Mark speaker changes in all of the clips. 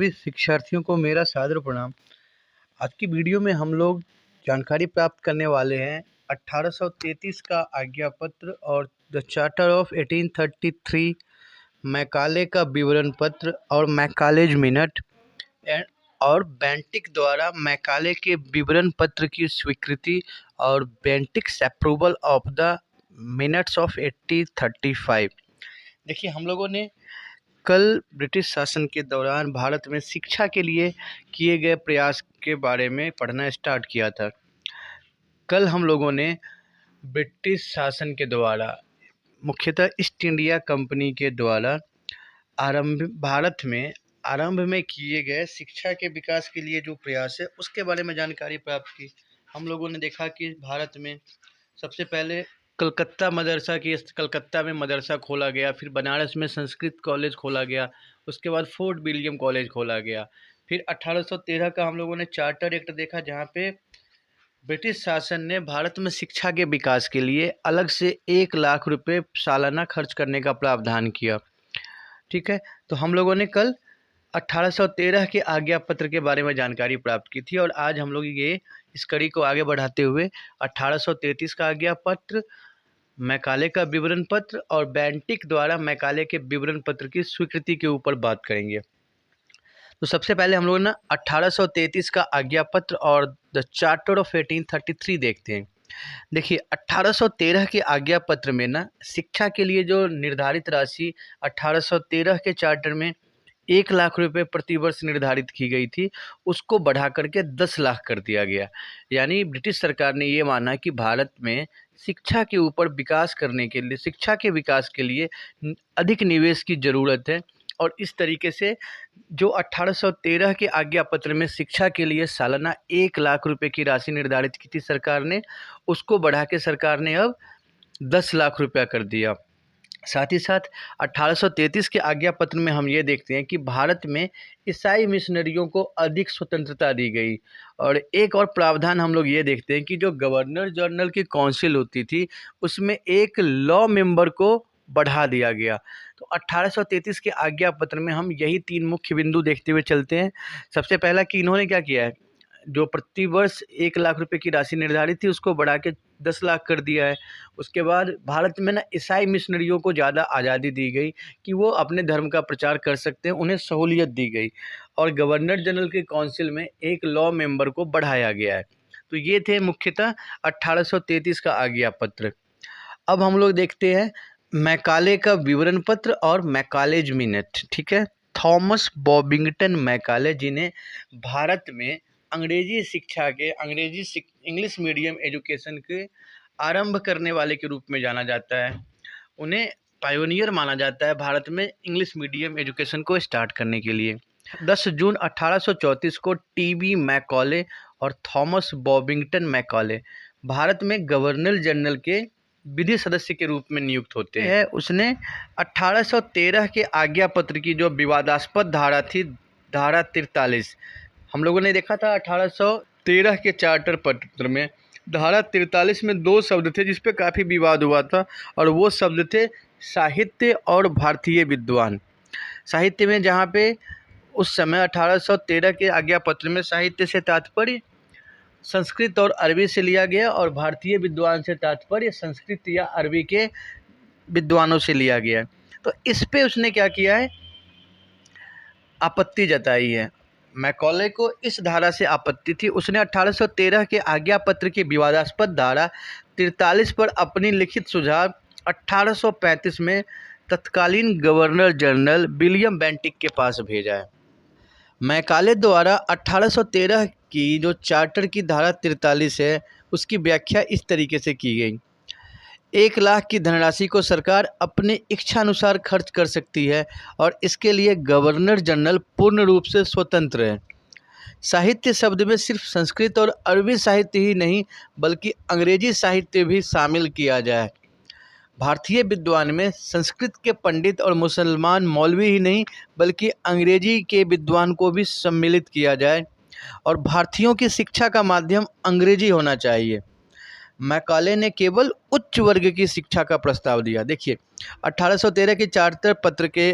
Speaker 1: सभी शिक्षार्थियों को मेरा सादर प्रणाम। आज की वीडियो में हम लोग जानकारी प्राप्त करने वाले हैं 1833 का आज्ञा पत्र और द चार्टर ऑफ 1833, मैकाले का विवरण पत्र और मैकालेज मिनट और बेंटिक द्वारा मैकाले के विवरण पत्र की स्वीकृति और Bentinck's approval of the minutes of 1835। देखिए, हम लोगों ने कल ब्रिटिश शासन के दौरान भारत में शिक्षा के लिए किए गए प्रयास के बारे में पढ़ना स्टार्ट किया था। कल हम लोगों ने ब्रिटिश शासन के द्वारा, मुख्यतः ईस्ट इंडिया कंपनी के द्वारा भारत में आरंभ में किए गए शिक्षा के विकास के लिए जो प्रयास है उसके बारे में जानकारी प्राप्त की। हम लोगों ने देखा कि भारत में सबसे पहले कलकत्ता में मदरसा खोला गया, फिर बनारस में संस्कृत कॉलेज खोला गया, उसके बाद फोर्ट विलियम कॉलेज खोला गया। फिर 1813 का हम लोगों ने चार्टर एक्ट देखा, जहाँ पे ब्रिटिश शासन ने भारत में शिक्षा के विकास के लिए अलग से 1 लाख रुपए सालाना खर्च करने का प्रावधान किया। ठीक है, तो हम लोगों ने कल 1813 के आज्ञा पत्र के बारे में जानकारी प्राप्त की थी और आज हम लोग इस कड़ी को आगे बढ़ाते हुए 1833 का आज्ञा पत्र, मैकाले का विवरण पत्र और बेंटिक द्वारा मैकाले के विवरण पत्र की स्वीकृति के ऊपर बात करेंगे। तो सबसे पहले हम लोग 1833 का आज्ञा पत्र और द चार्टर ऑफ 1833 देखते हैं। देखिए, 1813 के आज्ञा पत्र में शिक्षा के लिए जो निर्धारित राशि 1813 के चार्टर में 1 लाख रुपए प्रतिवर्ष निर्धारित की गई थी, उसको बढ़ा करके 10 लाख कर दिया गया। यानी ब्रिटिश सरकार ने ये माना कि भारत में शिक्षा के ऊपर विकास करने के लिए, शिक्षा के विकास के लिए अधिक निवेश की ज़रूरत है और इस तरीके से जो 1813 के आज्ञा पत्र में शिक्षा के लिए सालाना 1 लाख रुपए की राशि निर्धारित की थी सरकार ने, उसको बढ़ा के सरकार ने अब 10 लाख रुपया कर दिया। साथ ही साथ 1833 के आज्ञा पत्र में हम ये देखते हैं कि भारत में ईसाई मिशनरियों को अधिक स्वतंत्रता दी गई। और एक और प्रावधान हम लोग ये देखते हैं कि जो गवर्नर जनरल की काउंसिल होती थी, उसमें एक लॉ मेंबर को बढ़ा दिया गया। तो 1833 के आज्ञा पत्र में हम यही 3 मुख्य बिंदु देखते हुए चलते हैं। सबसे पहला कि इन्होंने क्या किया है, जो प्रतिवर्ष 1 लाख रुपए की राशि निर्धारित थी उसको बढ़ा के 10 लाख कर दिया है। उसके बाद भारत में ईसाई मिशनरियों को ज़्यादा आज़ादी दी गई कि वो अपने धर्म का प्रचार कर सकते हैं, उन्हें सहूलियत दी गई और गवर्नर जनरल के काउंसिल में एक लॉ मेंबर को बढ़ाया गया है। तो ये थे मुख्यतः 1833 का आज्ञा पत्र। अब हम लोग देखते हैं मैकाले का विवरण पत्र और मैकालेज मिनट। ठीक है, थॉमस बॉबिंगटन मैकाले, जिन्हें भारत में इंग्लिश मीडियम एजुकेशन के आरंभ करने वाले के रूप में जाना जाता है, उन्हें पायोनियर माना जाता है भारत में इंग्लिश मीडियम एजुकेशन को स्टार्ट करने के लिए। 10 जून 1834 को टीबी मैकाले और थॉमस बॉबिंगटन मैकाले भारत में गवर्नर जनरल के विधि सदस्य के रूप में नियुक्त होते हैं। उसने 1813 के आज्ञा पत्र की जो विवादास्पद धारा थी, धारा 43, हम लोगों ने देखा था 1813 के चार्टर पत्र में धारा 43 में 2 शब्द थे जिस पे काफ़ी विवाद हुआ था और वो शब्द थे साहित्य और भारतीय विद्वान। साहित्य में, जहाँ पे उस समय 1813 के आज्ञा पत्र में साहित्य से तात्पर्य संस्कृत और अरबी से लिया गया और भारतीय विद्वान से तात्पर्य संस्कृत या अरबी के विद्वानों से लिया गया। तो इस पे उसने क्या किया है, आपत्ति जताई है। मैकाले को इस धारा से आपत्ति थी। उसने 1813 के आज्ञा पत्र की विवादास्पद धारा 43 पर अपनी लिखित सुझाव 1835 में तत्कालीन गवर्नर जनरल विलियम बेंटिक के पास भेजा है। मैकाले द्वारा 1813 की जो चार्टर की धारा 43 है, उसकी व्याख्या इस तरीके से की गई: 1 लाख की धनराशि को सरकार अपनी इच्छानुसार खर्च कर सकती है और इसके लिए गवर्नर जनरल पूर्ण रूप से स्वतंत्र है। साहित्य शब्द में सिर्फ संस्कृत और अरबी साहित्य ही नहीं बल्कि अंग्रेजी साहित्य भी शामिल किया जाए। भारतीय विद्वान में संस्कृत के पंडित और मुसलमान मौलवी ही नहीं बल्कि अंग्रेजी के विद्वान को भी सम्मिलित किया जाए और भारतीयों की शिक्षा का माध्यम अंग्रेजी होना चाहिए। मैकाले ने केवल उच्च वर्ग की शिक्षा का प्रस्ताव दिया। देखिए, 1813 के चार्टर पत्र के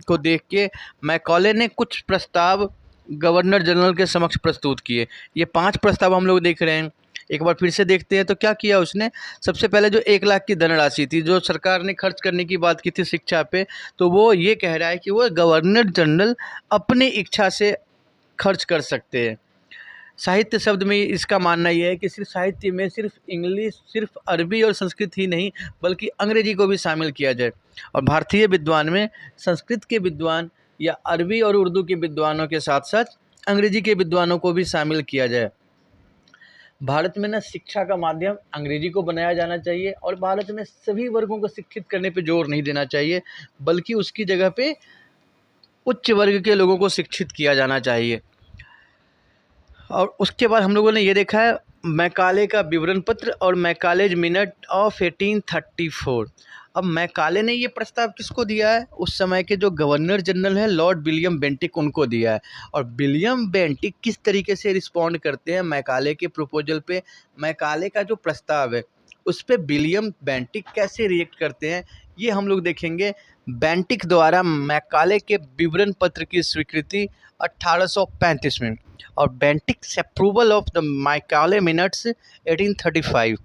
Speaker 1: को देख के मैकॉले ने कुछ प्रस्ताव गवर्नर जनरल के समक्ष प्रस्तुत किए। ये 5 प्रस्ताव हम लोग देख रहे हैं। एक बार फिर से देखते हैं तो क्या किया उसने। सबसे पहले जो 1 लाख की धनराशि थी जो सरकार ने खर्च करने की बात की थी शिक्षा पे, तो वो ये कह रहा है कि वो गवर्नर जनरल अपनी इच्छा से खर्च कर सकते हैं। साहित्य शब्द में इसका मानना ये है कि सिर्फ साहित्य में सिर्फ इंग्लिश, सिर्फ अरबी और संस्कृत ही नहीं बल्कि अंग्रेजी को भी शामिल किया जाए, और भारतीय विद्वान में संस्कृत के विद्वान या अरबी और उर्दू के विद्वानों के साथ साथ अंग्रेजी के विद्वानों को भी शामिल किया जाए। भारत में ना शिक्षा का माध्यम अंग्रेजी को बनाया जाना चाहिए, और भारत में सभी वर्गों को शिक्षित करने पे जोर नहीं देना चाहिए बल्कि उसकी जगह पे उच्च वर्ग के लोगों को शिक्षित किया जाना चाहिए। और उसके बाद हम लोगों ने ये देखा है मैकाले का विवरण पत्र और मैकालेज मिनट ऑफ 1834। अब मैकाले ने ये प्रस्ताव किसको दिया है? उस समय के जो गवर्नर जनरल हैं लॉर्ड विलियम बेंटिक, उनको दिया है। और विलियम बेंटिक किस तरीके से रिस्पॉन्ड करते हैं मैकाले के प्रपोजल पे, मैकाले का जो प्रस्ताव है उस पर विलियम बेंटिक कैसे रिएक्ट करते हैं, ये हम लोग देखेंगे। बेंटिक द्वारा मैकाले के विवरण पत्र की स्वीकृति 1835 में, और Bentinck's approval of the Macaulay minutes 1835।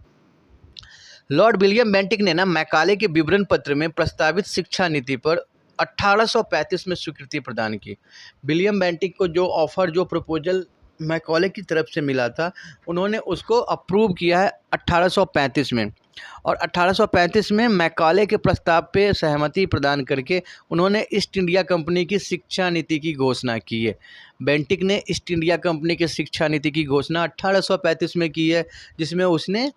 Speaker 1: Lord William Bentinck ने ना मैकाले के विवरण पत्र में प्रस्तावित शिक्षा नीति पर 1835 में स्वीकृति प्रदान की। विलियम बेंटिक को जो ऑफर, जो प्रपोजल मैकाले की तरफ से मिला था, उन्होंने उसको अप्रूव किया है 1835 में, और 1835 में मैकाले के प्रस्ताव पे सहमति प्रदान करके उन्होंने ईस्ट इंडिया कंपनी की शिक्षा नीति की घोषणा की है। बेंटिक ने ईस्ट इंडिया कंपनी की शिक्षा नीति की घोषणा 1835 में की है, जिसमें उसने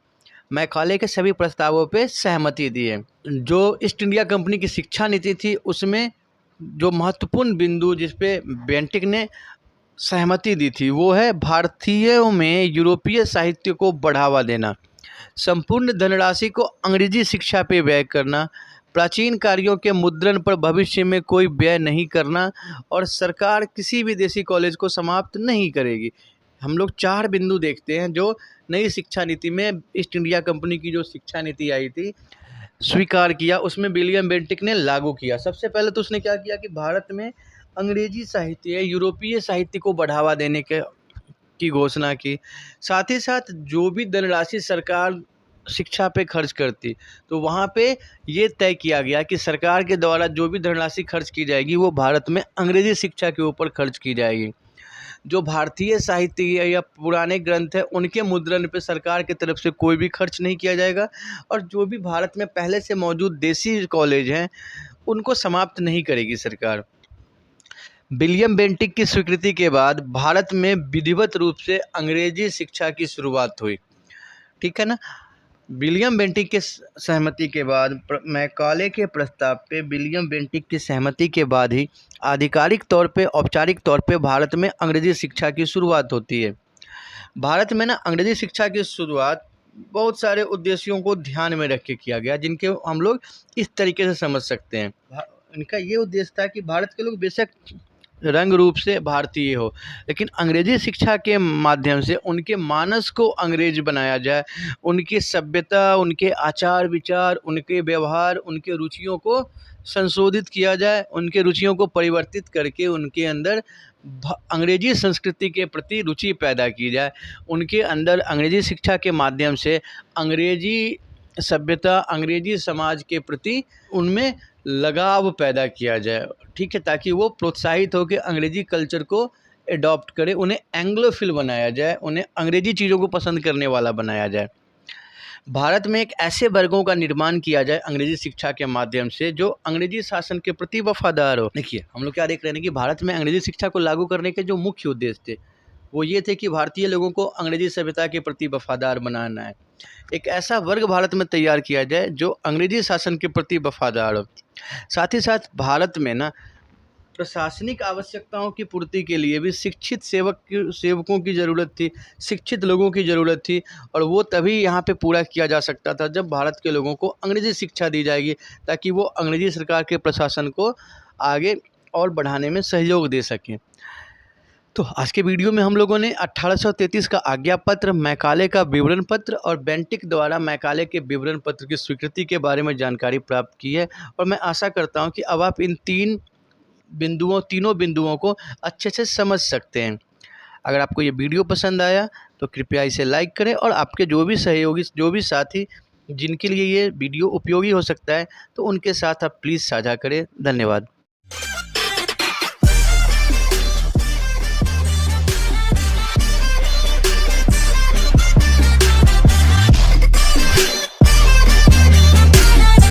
Speaker 1: मैकाले के सभी प्रस्तावों पे सहमति दी है। जो ईस्ट इंडिया कंपनी की शिक्षा नीति थी उसमें जो महत्वपूर्ण बिंदु जिस पे बेंटिक ने सहमति दी थी वो है भारतीयों में यूरोपीय साहित्य को बढ़ावा देना, संपूर्ण धनराशि को अंग्रेजी शिक्षा पे व्यय करना, प्राचीन कार्यों के मुद्रण पर भविष्य में कोई व्यय नहीं करना, और सरकार किसी विदेशी कॉलेज को समाप्त नहीं करेगी। हम लोग 4 बिंदु देखते हैं जो नई शिक्षा नीति में ईस्ट इंडिया कंपनी की जो शिक्षा नीति आई थी स्वीकार किया, उसमें विलियम बेंटिक ने लागू किया। सबसे पहले तो उसने क्या किया कि भारत में अंग्रेजी साहित्य, यूरोपीय साहित्य को बढ़ावा देने की घोषणा की। साथ ही साथ जो भी धनराशि सरकार शिक्षा पे खर्च करती, तो वहाँ पे ये तय किया गया कि सरकार के द्वारा जो भी धनराशि खर्च की जाएगी वो भारत में अंग्रेजी शिक्षा के ऊपर खर्च की जाएगी। जो भारतीय साहित्य या पुराने ग्रंथ है उनके मुद्रण पे सरकार की तरफ से कोई भी खर्च नहीं किया जाएगा, और जो भी भारत में पहले से मौजूद देसी कॉलेज हैं उनको समाप्त नहीं करेगी सरकार। विलियम बेंटिक की स्वीकृति के बाद भारत में विधिवत रूप से अंग्रेजी शिक्षा की शुरुआत हुई। ठीक है ना। विलियम बेंटिक के सहमति के बाद, मैकाले के प्रस्ताव पे विलियम बेंटिक की सहमति के बाद ही आधिकारिक तौर पे, औपचारिक तौर पे भारत में अंग्रेजी शिक्षा की शुरुआत होती है। भारत में ना अंग्रेजी शिक्षा की शुरुआत बहुत सारे उद्देश्यों को ध्यान में रख के किया गया, जिनके हम लोग इस तरीके से समझ सकते हैं। इनका ये उद्देश्य था कि भारत के लोग बेशक रंग रूप से भारतीय हो, लेकिन अंग्रेजी शिक्षा के माध्यम से उनके मानस को अंग्रेज बनाया जाए, उनकी सभ्यता, उनके आचार विचार, उनके व्यवहार, उनके रुचियों को संशोधित किया जाए, उनके रुचियों को परिवर्तित करके उनके अंदर अंग्रेजी संस्कृति के प्रति रुचि पैदा की जाए, उनके अंदर अंग्रेजी शिक्षा के माध्यम से अंग्रेजी सभ्यता, अंग्रेजी समाज के प्रति उनमें लगाव पैदा किया जाए। ठीक है, ताकि वो प्रोत्साहित हो के अंग्रेजी कल्चर को एडॉप्ट करें, उन्हें एंग्लोफिल बनाया जाए, उन्हें अंग्रेजी चीज़ों को पसंद करने वाला बनाया जाए। भारत में एक ऐसे वर्गों का निर्माण किया जाए अंग्रेजी शिक्षा के माध्यम से जो अंग्रेजी शासन के प्रति वफादार हो। देखिए हम लोग क्या देख रहे हैं कि भारत में अंग्रेजी शिक्षा को लागू करने के जो मुख्य उद्देश्य थे वो ये थे कि भारतीय लोगों को अंग्रेजी सभ्यता के प्रति वफादार बनाना है। एक ऐसा वर्ग भारत में तैयार किया जाए जो अंग्रेजी शासन के प्रति वफादार हो। साथ ही साथ भारत में ना प्रशासनिक आवश्यकताओं की पूर्ति के लिए भी शिक्षित सेवकों की ज़रूरत थी, शिक्षित लोगों की ज़रूरत थी, और वो तभी यहाँ पे पूरा किया जा सकता था जब भारत के लोगों को अंग्रेजी शिक्षा दी जाएगी, ताकि वो अंग्रेजी सरकार के प्रशासन को आगे और बढ़ाने में सहयोग दे सकें। तो आज के वीडियो में हम लोगों ने 1833 का आज्ञा पत्र, मैकाले का विवरण पत्र और बेंटिक द्वारा मैकाले के विवरण पत्र की स्वीकृति के बारे में जानकारी प्राप्त की है, और मैं आशा करता हूं कि अब आप इन 3 तीनों बिंदुओं को अच्छे से समझ सकते हैं। अगर आपको ये वीडियो पसंद आया तो कृपया इसे लाइक करें और आपके जो भी सहयोगी, जो भी साथी जिनके लिए ये वीडियो उपयोगी हो सकता है, तो उनके साथ आप प्लीज़ साझा करें। धन्यवाद।